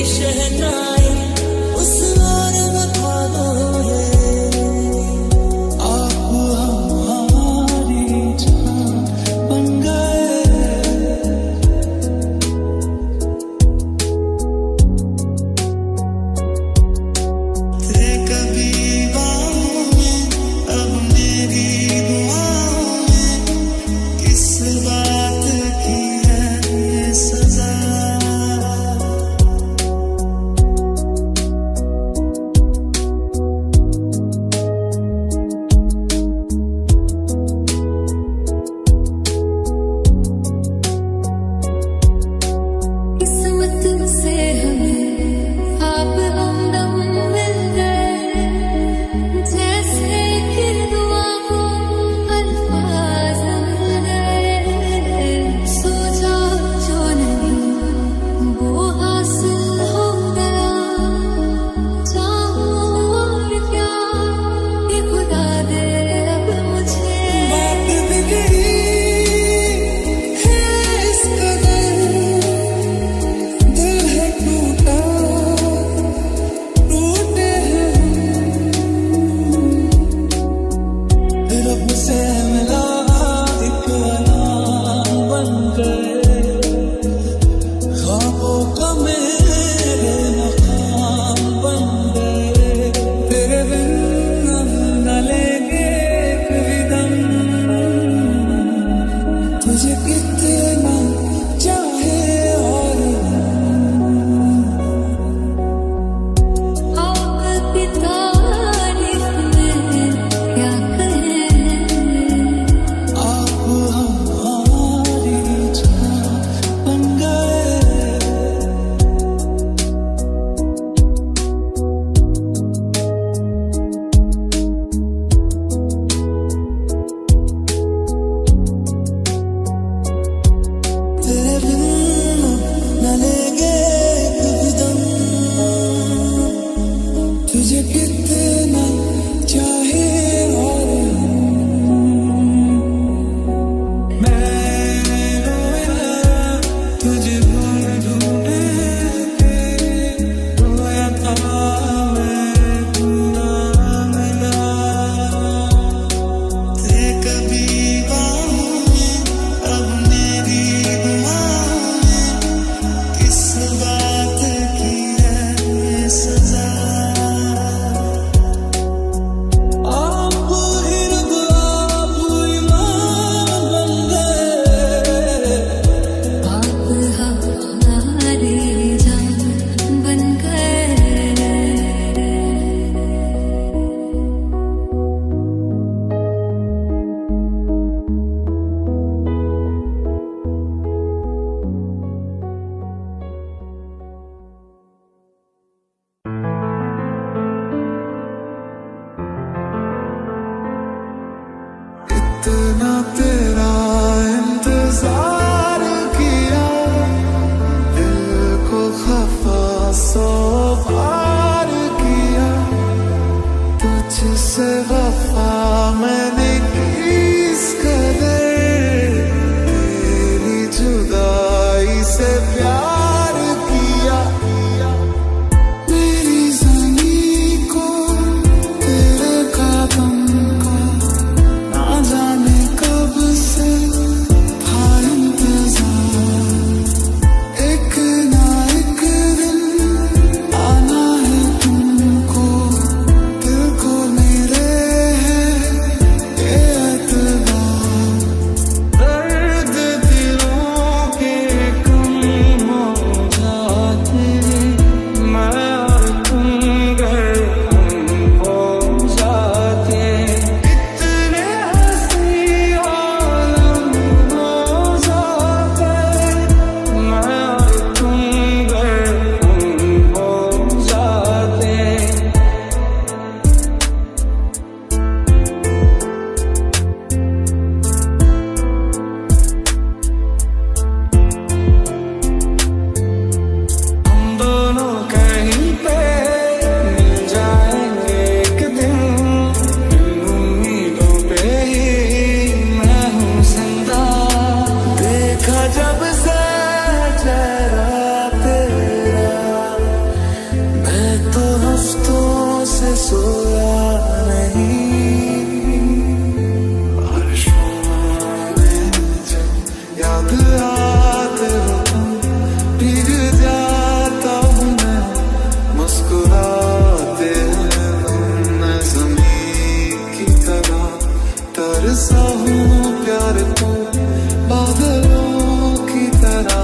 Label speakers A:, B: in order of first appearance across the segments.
A: शहनाई उस और बता दो ये आप हमारी जान बन गए। थे कभी बाहों में अब मेरी दुआओं में किस बात की है ये सजा। किस्मत से हमें आप हमदम मिल गए, जैसे कि दुआ को अल्फाज मिल गए। सोचा जो नहीं वो हासिल हो गया, चाहो और क्या ये खुदा दे अब मुझे। बात बिगड़ी है इस कदर, दिल है टूटा टूटे हैं रब से मिला एक अलाम बन गए। ख्वाबों का मेरे मकाम बन गए। तेरे बिन अब न लेंगे कोई दम, तुझे कितना चाहे और आपकी तारीफ में क्या कहें। आप हमारी जान बन गए। तेरे बिन न लेंगे कभी दम, तुझे कितना चाहे और मैंने रोया तुझे ढूंढे के, रोया था मैं तू ना मिला। थे कभी बाहों में अब मेरी दुआओं में किस बात की है ये सजा। आप ही रब आप इमाम बन गए। आप हमारी जान बन गए। इतना तेरा इंतजार किया, दिल को खफा सौ बार किया, तुझसे वफा मैंने की इस कदर, तेरी जुदाई से प्यार किया। मेरी ज़मीं को तेरे कदम का ना जाने कब सोया नहीं, बारिशों में जब याद आते हो तुम, भीग जाता हूँ मैं, मुस्कुराते हैं तुम। मैं ज़मीन की तरह तरसा हूँ प्यार को, बादलों की तरह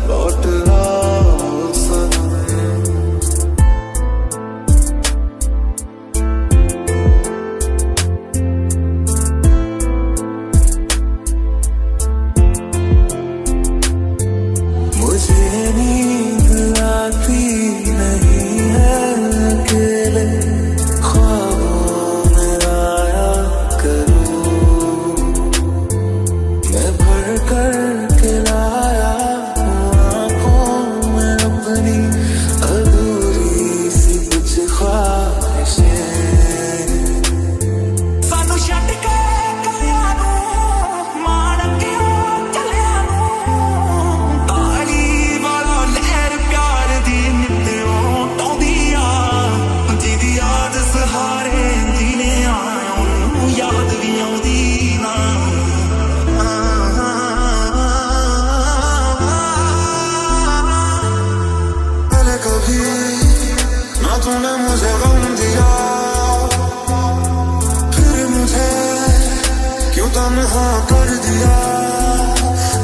A: लौट आओ सनम। मुझे नींद आती नहीं है अकेले, ख्वाबों में आया करूं मैं, भर कर के लाया हूँ आँखों में अपनी अधूरी सी कुछ ख्वाहिशें। सानू छड्ड के गलियां नूं मार के चलिया नूं, ताली वाला लहर प्यार दी नित्यों टौंदी आ, जिहदी याद सहारे जीने आया हूं, याद भी आउंदी ना। पहले कभी ना तूने मुझे गम दिया, फिर मुझे क्यों तन्हा कर दिया।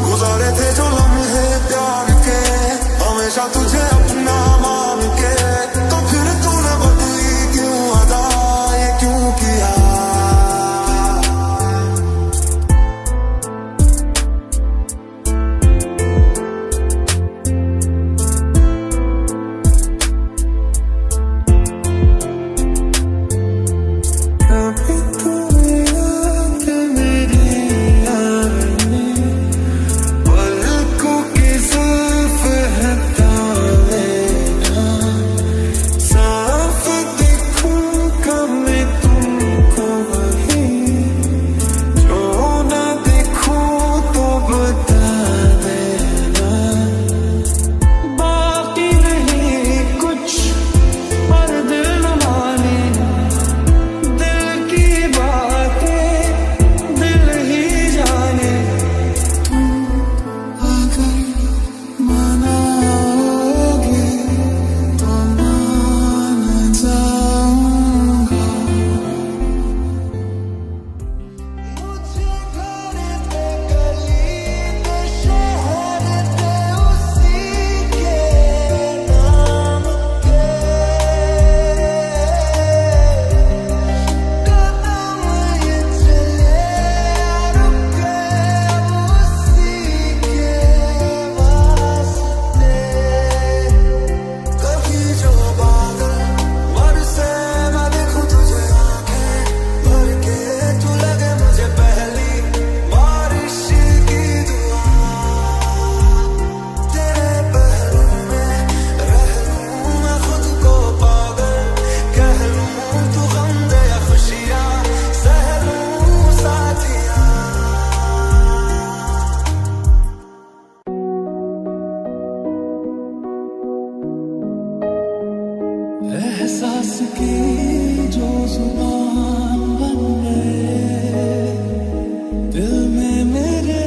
A: गुजारे थे जो लम्हे प्यार के, हमेशा तुझे अपना मान के, तो फिर तूने बदली क्यों अदा, ये क्यों किया। कभी तू याद मेरी आने, पलकों की जुल्फ है तालेना, साफ दिखूंगा मैं तुमको वही, जो न दिखूं तो बता देना। बाकी नहीं कुछ पर दिल न माने, दिल की बातें दिल ही जाने। तुम अगर मनाओगे तो मान जाऊंगा। मुझे घर पे गली पे शहर पे उसी के नाम के कदम ये चले रुके, उसी के वास्ते। कभी जो बादल बरसे मैं देखूं तुझे आंखें भर के, तू लगे मुझे पहली बारिश की दुआ। तेरे पहलू में रह लूं मैं खुद को पागल, कह लूं तू गम दे या खुशियाँ सह लूं साथिया। एहसास की जो जुबान बन गए, दिल में मेरे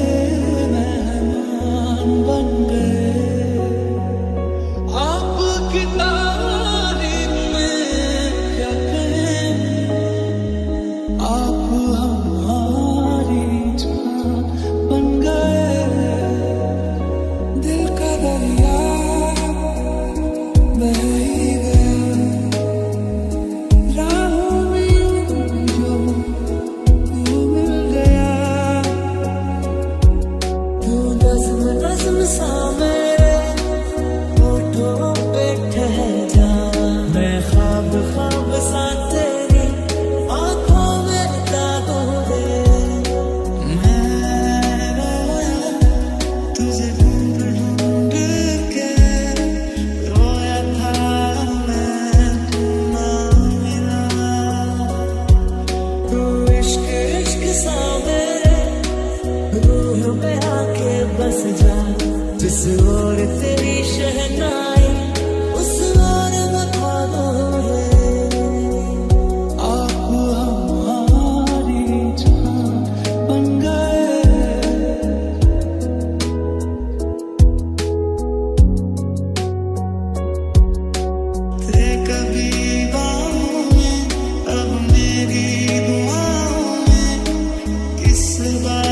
A: मेहमान बन गए। आपकी तारीफ में क्या कहें, आप हमारी जान बन गए। दिल का दरिया बह ही गया, राहों में यूं जो तू मिल गया। तू नज़्म नज़्म सा मेरे होठों पे ठहर जा, मैं ख्वाब ख्वाब सा तेरी आँखों में दागों दे। मैं तुझे ढूंढ ढूंढ के रोया था मैं, तू ना मिला। तू इश्क इश्क सा मेरे रूह में आके बस जा, जिस ओर तेरी शहनाई उस ओर मैं ख्वाबों में। इस बार